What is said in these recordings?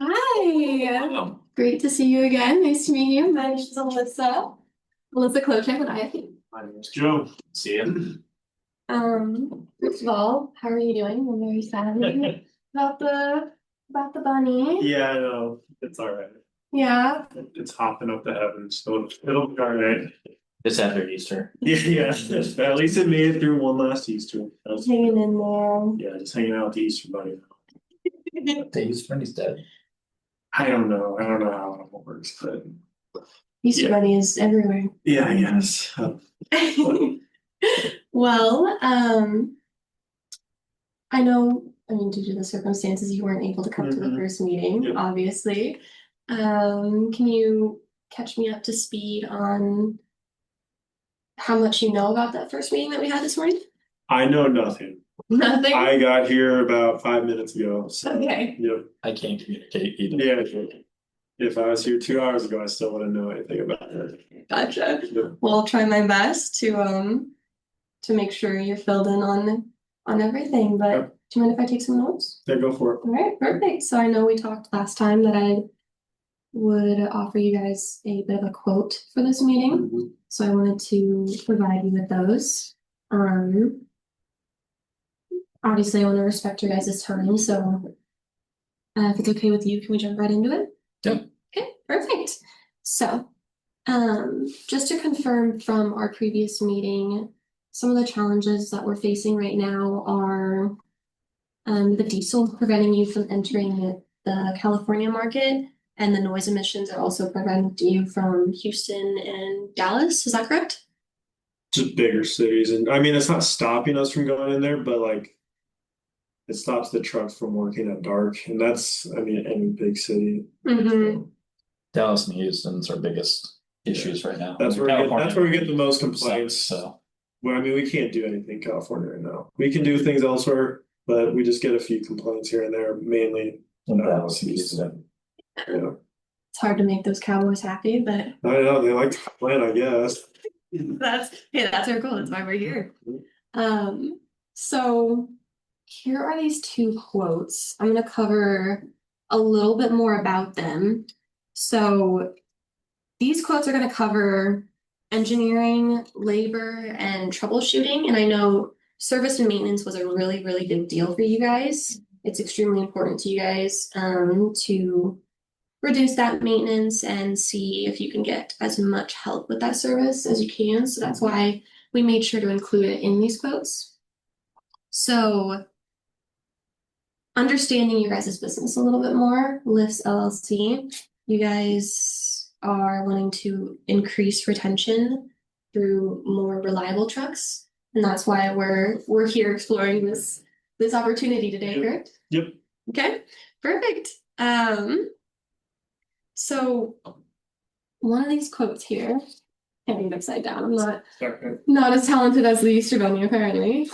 Hi, great to see you again. Nice to meet you. My name is Alyssa. Alyssa Kloucek with IFE. My name is Joe. See ya. First of all, how are you doing? I'm very sad about the bunny. Yeah, I know. It's all right. Yeah. It's hopping up the heavens, so it'll be all right. This after Easter. Yeah. At least it made it through one last Easter. Hanging in there. Yeah, just hanging out with the Easter Bunny. The Easter Bunny's dead. I don't know. I don't know how it works, but Easter Yeah. Bunny is everywhere. yeah, I guess. Well, I know, due to the circumstances, you weren't able to come to the Mhm. first meeting, Yeah. obviously. Can you catch me up to speed on how much you know about that first meeting that we had this morning? I know nothing. Nothing? I got here about 5 minutes ago. So, Okay. Yep. I can't communicate either. Yeah. If I was here 2 hours ago, I still wouldn't know anything about it. Gotcha. Yep. Well, I'll try my best to make sure you're filled in on everything, but Yep. do you mind if I take some notes? Yeah, go for it. All right, perfect. So I know we talked last time that I would offer you guys a bit of a quote for this meeting. Mhm. So I wanted to provide you with those. Obviously I want to respect your guys' time, so if it's okay with you, can we jump right into it? Yep. Okay, perfect. So, just to confirm from our previous meeting, some of the challenges that we're facing right now are the diesel preventing you from entering the California market, and the noise emissions are also preventing you from Houston and Dallas. Is that correct? Just bigger cities, and I mean, it's not stopping us from going in there, but like it stops the trucks from working at dark, and that's, I mean, any big city. Mm-hmm. Dallas and Houston's our biggest issues right now. That's where we get the most complaints. So Well, I mean, we can't do anything in California right now. We can do things elsewhere, but we just get a few complaints here and there, mainly in Dallas, Dallas and Houston. Houston. Yeah, It's hard to make those cowboys happy, but I know they like to complain, I guess. that's our goal. That's why we're here. So here are these two quotes. I'm going to cover a little bit more about them. So these quotes are going to cover engineering, labor, and troubleshooting. And I know service and maintenance was a really, really big deal for you guys. It's extremely important to you guys to reduce that maintenance and see if you can get as much help with that service as you can. So that's why we made sure to include it in these quotes. So understanding your guys' business a little bit more, Lyft's LLC, you guys are wanting to increase retention through more reliable trucks. And that's why we're here exploring this opportunity today, correct? Yep. Okay, perfect. So one of these quotes here, having it upside down. I'm not as talented as the Easter Bunny, apparently.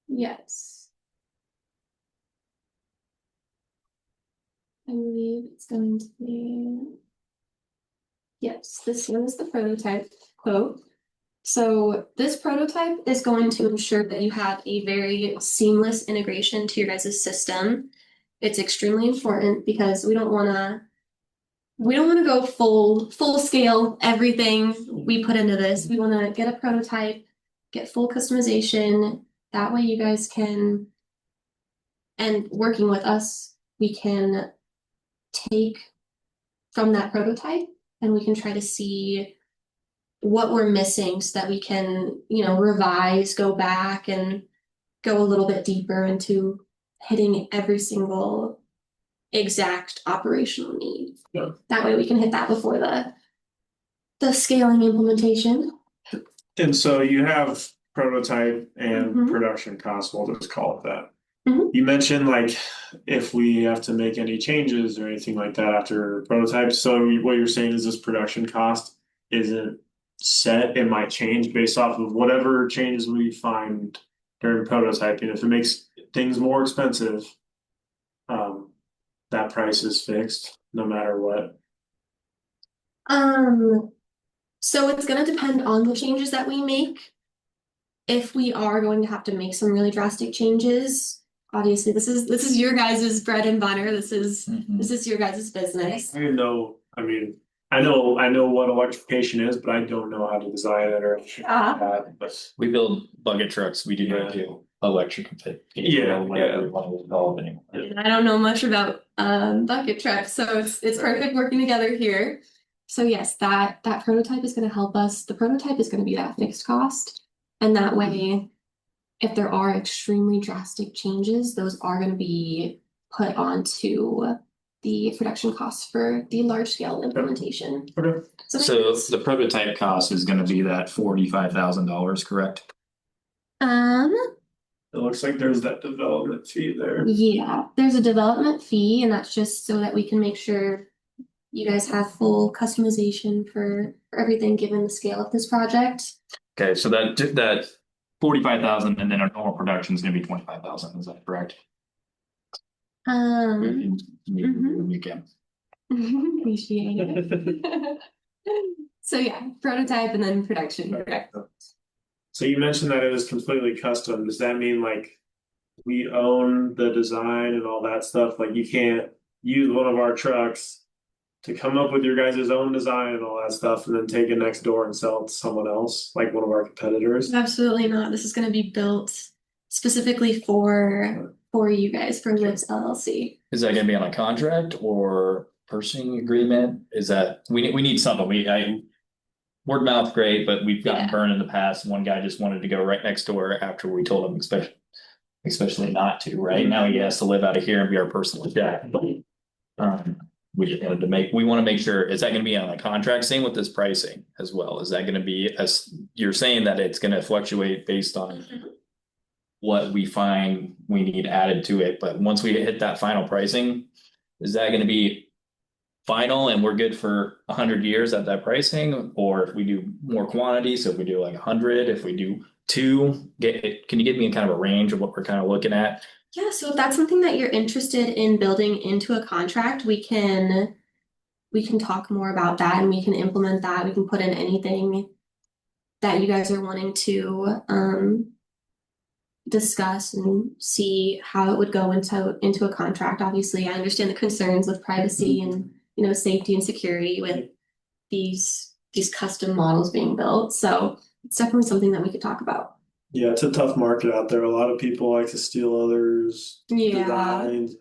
Yes. I believe it's going to be, yes, this one is the prototype quote. So this prototype is going to ensure that you have a very seamless integration to your guys' system. It's extremely important because we don't want to go full scale everything we put into this. We want to get a prototype, get full customization. That way you guys can, and working with us, we can take from that prototype and we can try to see what we're missing so that we can, revise, go back and go a little bit deeper into hitting every single exact operational need. Yeah. That way we can hit that before the scaling implementation. And so you have prototype and production costs, we'll just call it that. You mentioned like if we have to make any changes or anything like that after prototype. So what you're saying is this production cost isn't set. It might change based off of whatever changes we find during prototyping. If it makes things more expensive, that price is fixed no matter what. So it's going to depend on the changes that we make. if we are going to have to make some really drastic changes, obviously this is your guys' bread and butter. This is your guys' business. I know, I mean, I know what electrification is, but I don't know how to design it or anything like that, but. We build bucket trucks, we do not do electric. Yeah, Whatever you want to call it anymore. And I don't know much about bucket trucks, so it's perfect working together here. So yes, that prototype is going to help us. The prototype is going to be that fixed cost, and that way, if there are extremely drastic changes, those are going to be put onto the production costs for the large scale implementation. Okay. So the prototype cost is gonna be that $45,000, correct? It looks like there's that development fee there. Yeah, there's a development fee, and that's just so that we can make sure you guys have full customization for everything given the scale of this project. Okay, so that 45,000 and then our normal production is gonna be 25,000, is that correct? You can. Appreciate it. So yeah, prototype and then production, correct? So you mentioned that it was completely custom. Does that mean like we own the design and all that stuff? Like you can't use one of our trucks to come up with your guys' own design and all that stuff and then take it next door and sell it to someone else, like one of our competitors? Absolutely not. This is going to be built specifically for you guys, for Lives LLC. Is that gonna be on a contract or purchasing agreement? Is that, we need something, word of mouth, great, but we've gotten burned in the past. One guy just wanted to go right next door after we told him especially not to, right? Now he has to live out of here and be our personal chef. We just wanted to we want to make sure, is that gonna be on a contract? Same with this pricing as well. Is that gonna be, as you're saying that it's gonna fluctuate based on what we find we need added to it, but once we hit that final pricing, is that gonna be final and we're good for 100 years at that pricing? Or if we do more quantity, so if we do like 100, if we do 2, can you give me kind of a range of what we're kind of looking at? Yeah, so if that's something that you're interested in building into a contract, we can talk more about that and we can implement that. We can put in anything that you guys are wanting to discuss and see how it would go into a contract. Obviously, I understand the concerns with privacy and safety and security with these custom models being built. So it's definitely something that we could talk about. Yeah, it's a tough market out there. A lot of people like to steal others' designs,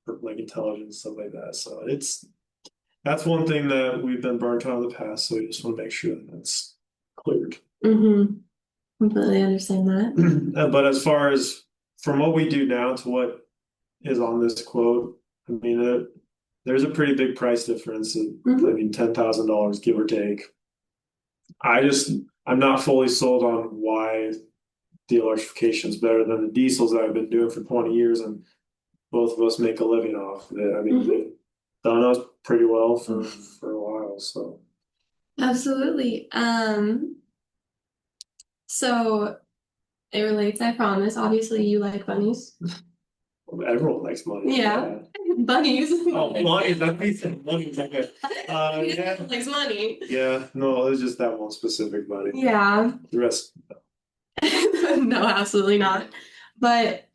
like intelligence, stuff like that. So that's one thing that we've been burnt on in the past. So we just want to make sure that that's cleared. Completely understand that. But as far as from what we do now to what is on this quote, I mean, there's a pretty big price difference. I mean, $10,000, give or take. I'm not fully sold on why the electrification is better than the diesels that I've been doing for 20 years, and both of us make a living off of it. I mean, they've done us pretty well for a while. So absolutely. So it relates, I promise. Obviously, you like bunnies. Everyone likes money. Yeah. Bunnies. Oh, money. That makes it money. Okay. Yeah. Likes money. Yeah. No, it was just that one specific bunny. Yeah. The rest. No, absolutely not. But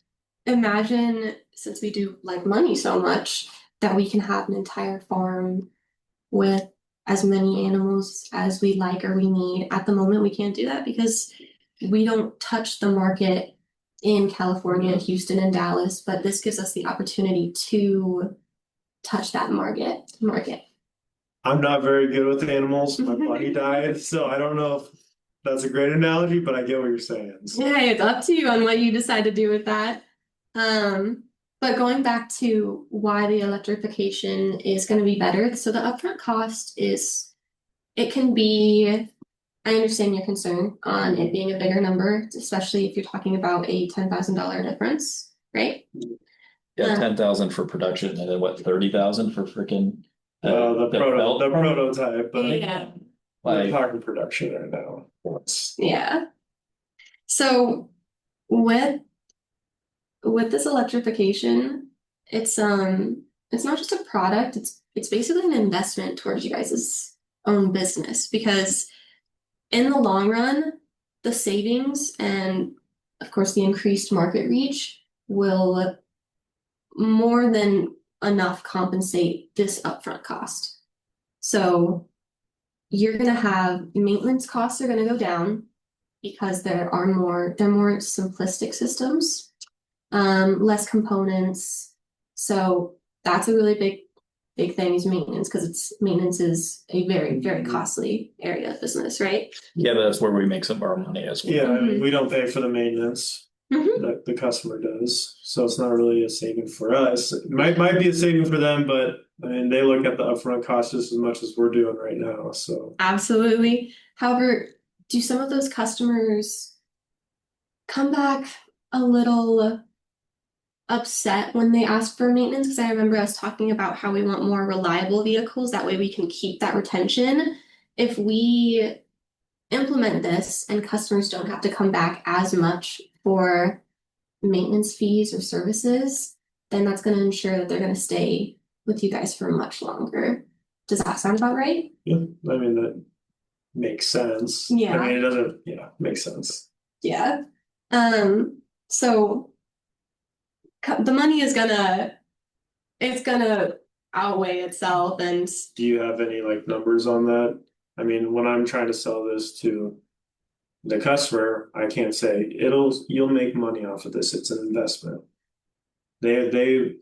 imagine, since we do like money so much, that we can have an entire farm with as many animals as we like or we need. At the moment, we can't do that because we don't touch the market in California, Houston, and Dallas, but this gives us the opportunity to touch that market. I'm not very good with animals. My bunny died, so I don't know if that's a great analogy, but I get what you're saying. So. Yeah, it's up to you on what you decide to do with that. But going back to why the electrification is going to be better. So the upfront cost it can be, I understand your concern on it being a bigger number, especially if you're talking about a $10,000 difference, right? Yeah, 10,000 for production and then what, 30,000 for freaking the prototype, but yeah. We're talking production right now. Yeah. So with this electrification, it's not just a product, it's basically an investment towards you guys' own business, because in the long run, the savings and of course the increased market reach will more than enough compensate this upfront cost. So you're gonna have maintenance costs are gonna go down because they're more simplistic systems, less components. So that's a really big thing is maintenance because maintenance is a very costly area of business, right? Yeah, that's where we make some of our money as well. Yeah, I mean, we don't pay for the maintenance. The customer does, so it's not really a saving for us. It might be a saving for them, but I mean they look at the upfront cost just as much as we're doing right now. So absolutely. However, do some of those customers come back a little upset when they ask for maintenance? Because I remember us talking about how we want more reliable vehicles. That way we can keep that retention. If we implement this and customers don't have to come back as much for maintenance fees or services, then that's going to ensure that they're going to stay with you guys for much longer. Does that sound about right? yeah, I mean that makes sense. Yeah. I mean it doesn't. Yeah, makes sense. Yeah. So the money is it's gonna outweigh itself. And do you have any like numbers on that? I mean, when I'm trying to sell this to the customer, I can't say you'll make money off of this. It's an investment. They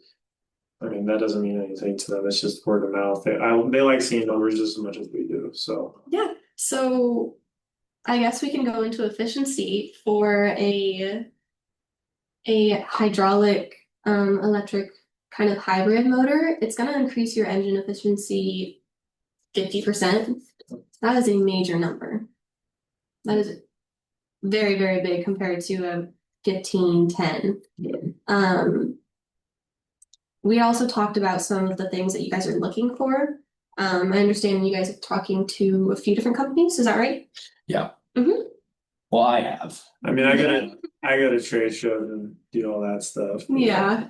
I mean that doesn't mean anything to them. It's just word of mouth. They like seeing numbers just as much as we do. So yeah. So I guess we can go into efficiency for a hydraulic electric kind of hybrid motor. It's going to increase your engine efficiency 50%. That is a major number. That is very big compared to a 15-10. We also talked about some of the things that you guys are looking for. I understand you guys are talking to a few different companies. Is that right? Yeah. Mm-hmm. Well, I have. I mean, I got a trade show and do all that stuff. Yeah.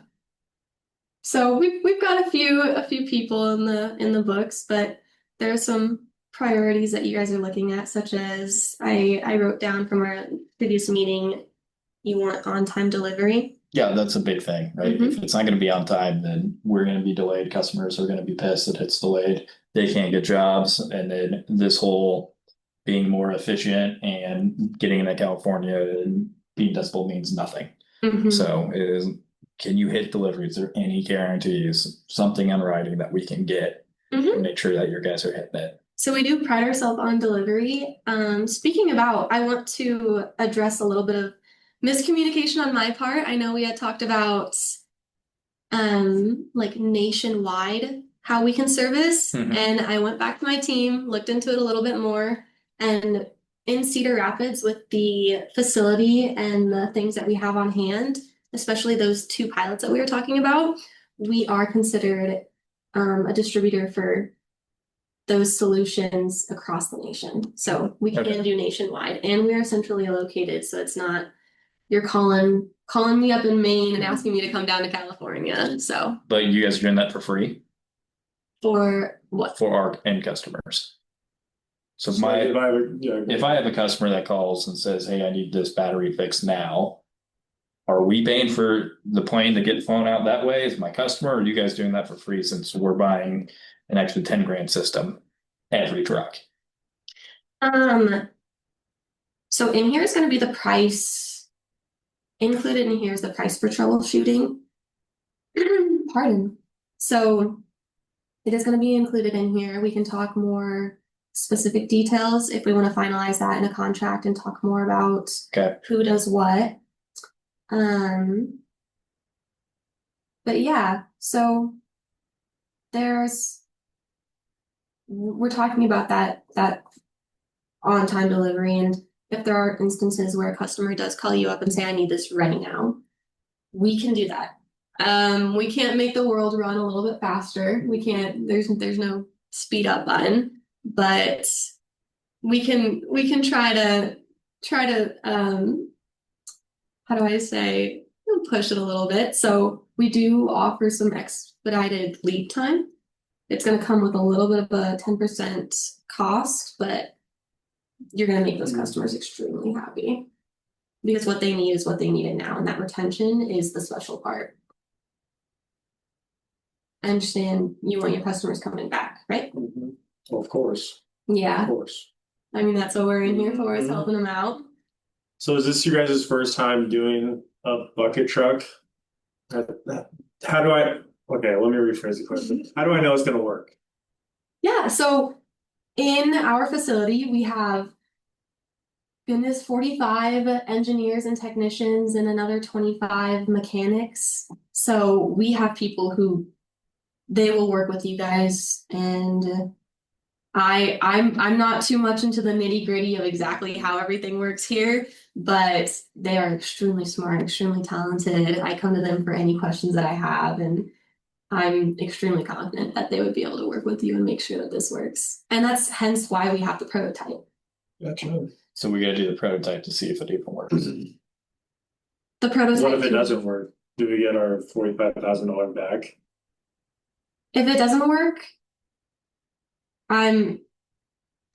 So we've got a few people in the books, but there are some priorities that you guys are looking at, such as I wrote down from our previous meeting, you want on-time delivery. Yeah, that's a big thing, right? Mhm. If it's not going to be on time, then we're going to be delayed. Customers are going to be pissed that it's delayed. They can't get jobs. And then this whole being more efficient and getting into California and being decibel means nothing. Mhm. So can you hit deliveries? Is there any guarantees, something in writing that we can get Mhm. to make sure that your guys are hitting it? So we do pride ourselves on delivery. Speaking about, I want to address a little bit of miscommunication on my part. I know we had talked about like nationwide how we can service, and I went back to my team, looked into it a little bit more, and in Cedar Rapids with the facility and the things that we have on hand, especially those 2 pilots that we were talking about, we are considered a distributor for those solutions across the nation. So we can do nationwide, and we are centrally located. So it's not you're calling me up in Maine and asking me to come down to California. So But you guys are doing that for free? For what? For our end customers. So if I have a customer that calls and says, hey, I need this battery fixed now, are we paying for the plane to get flown out that way as my customer, or are you guys doing that for free since we're buying an extra 10 grand system every truck? So in here is going to be the price. Included in here is the price for troubleshooting. Pardon. So it is going to be included in here. We can talk more specific details if we want to finalize that in a contract and talk more about who does what. But yeah, so we're talking about that on-time delivery, and if there are instances where a customer does call you up and say, I need this right now, we can do that. We can't make the world run a little bit faster. We can't, there's no speed up button, but we can try to how do I say, push it a little bit. So we do offer some expedited lead time. It's going to come with a little bit of a 10% cost, but you're gonna make those customers extremely happy. Because what they need is what they need now, and that retention is the special part. I understand you want your customers coming back, right? Of course, Yeah, of course. I mean, that's what we're in here for, is helping them out. So is this your guys' first time doing a bucket truck? How do I, okay, let me rephrase the question. How do I know it's gonna work? Yeah, so in our facility, we have goodness, 45 engineers and technicians and another 25 mechanics. So we have people who they will work with you guys, and I'm not too much into the nitty-gritty of exactly how everything works here, but they are extremely smart, extremely talented. I come to them for any questions that I have, and I'm extremely confident that they would be able to work with you and make sure that this works. And that's hence why we have the prototype. Gotcha. So we gotta do the prototype to see if it even works. The prototype. What if it doesn't work? Do we get our $45,000 back? If it doesn't work, I'm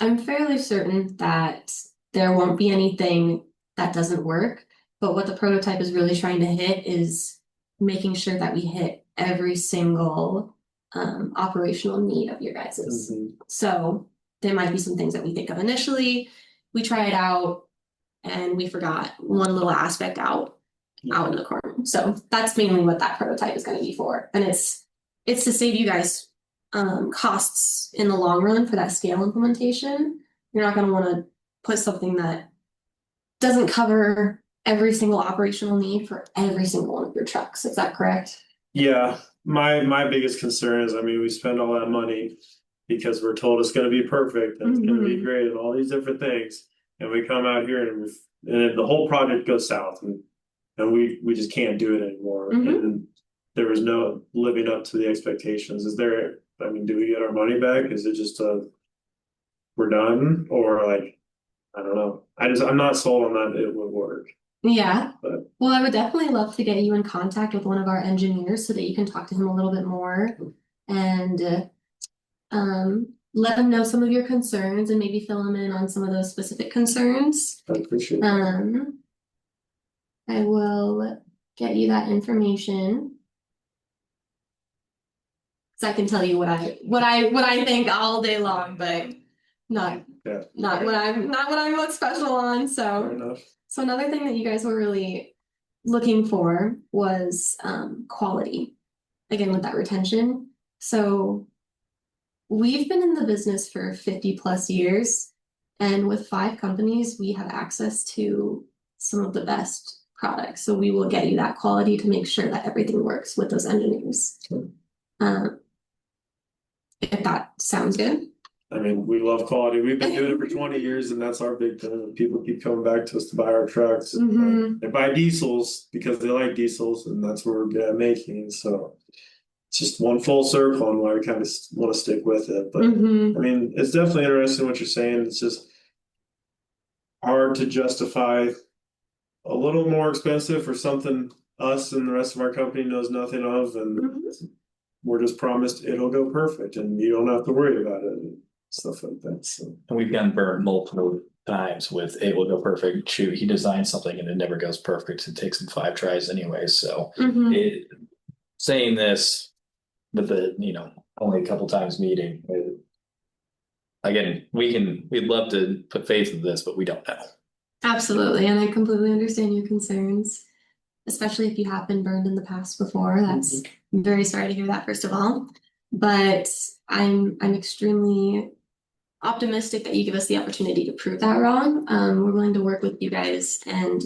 fairly certain that there won't be anything that doesn't work. But what the prototype is really trying to hit is making sure that we hit every single operational need of your guys's. So there might be some things that we think of initially. We try it out and we forgot one little aspect out in the corner. So that's mainly what that prototype is going to be for. And it's to save you guys costs in the long run for that scale implementation. You're not going to want to put something that doesn't cover every single operational need for every single one of your trucks. Is that correct? Yeah, my biggest concern is, I mean, we spend all that money because we're told it's going to be perfect and it's going to be great and all these different things, and we come out here and the whole project goes south, and we just can't do it anymore. And there was no living up to the expectations. Is there? I mean, do we get our money back? Is it just we're done, or like, I don't know. I'm not sold on that it would work. Yeah. But well, I would definitely love to get you in contact with one of our engineers so that you can talk to him a little bit more and let him know some of your concerns and maybe fill him in on some of those specific concerns. I appreciate it. I will get you that information. So I can tell you what I think all day long, but not what I'm most special on. So another thing that you guys were really looking for was quality. Again, with that retention. So we've been in the business for 50 plus years, and with 5 companies, we have access to some of the best products. So we will get you that quality to make sure that everything works with those engineers. If that sounds good. I mean, we love quality. We've been doing it for 20 years, and that's our big thing. People keep coming back to us to buy our trucks. They buy diesels because they like diesels, and that's what we're good at making. So it's just one full circle on why we kind of want to stick with it. But I mean, it's definitely interesting what you're saying. It's just hard to justify a little more expensive for something us and the rest of our company knows nothing of, and we're just promised it'll go perfect and you don't have to worry about it and stuff like that. So, and we've gotten burned multiple times with it will go perfect. Shoot, he designed something and it never goes perfect. It takes him 5 tries anyway. So saying this with the only a couple times meeting, again, we'd love to put faith in this, but we don't know. Absolutely, and I completely understand your concerns, especially if you have been burned in the past before. I'm very sorry to hear that, first of all. But I'm extremely optimistic that you give us the opportunity to prove that wrong. We're willing to work with you guys, and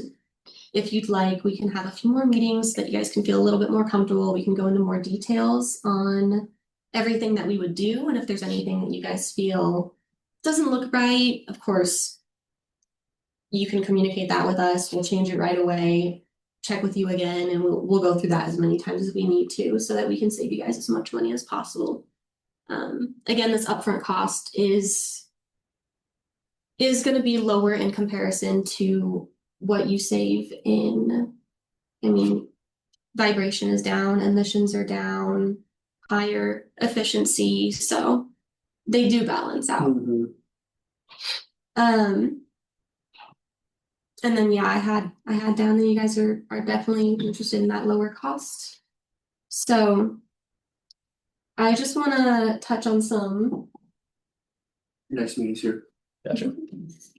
if you'd like, we can have a few more meetings so that you guys can feel a little bit more comfortable. We can go into more details on everything that we would do, and if there's anything that you guys feel doesn't look right, of course, you can communicate that with us. We'll change it right away, check with you again, and we'll go through that as many times as we need to so that we can save you guys as much money as possible. Again, this upfront cost is going to be lower in comparison to what you save in, I mean, vibration is down, emissions are down, higher efficiency, so they do balance out. And then yeah, I had down that you guys are definitely interested in that lower cost. So I just want to touch on some. Next meeting's here. Gotcha.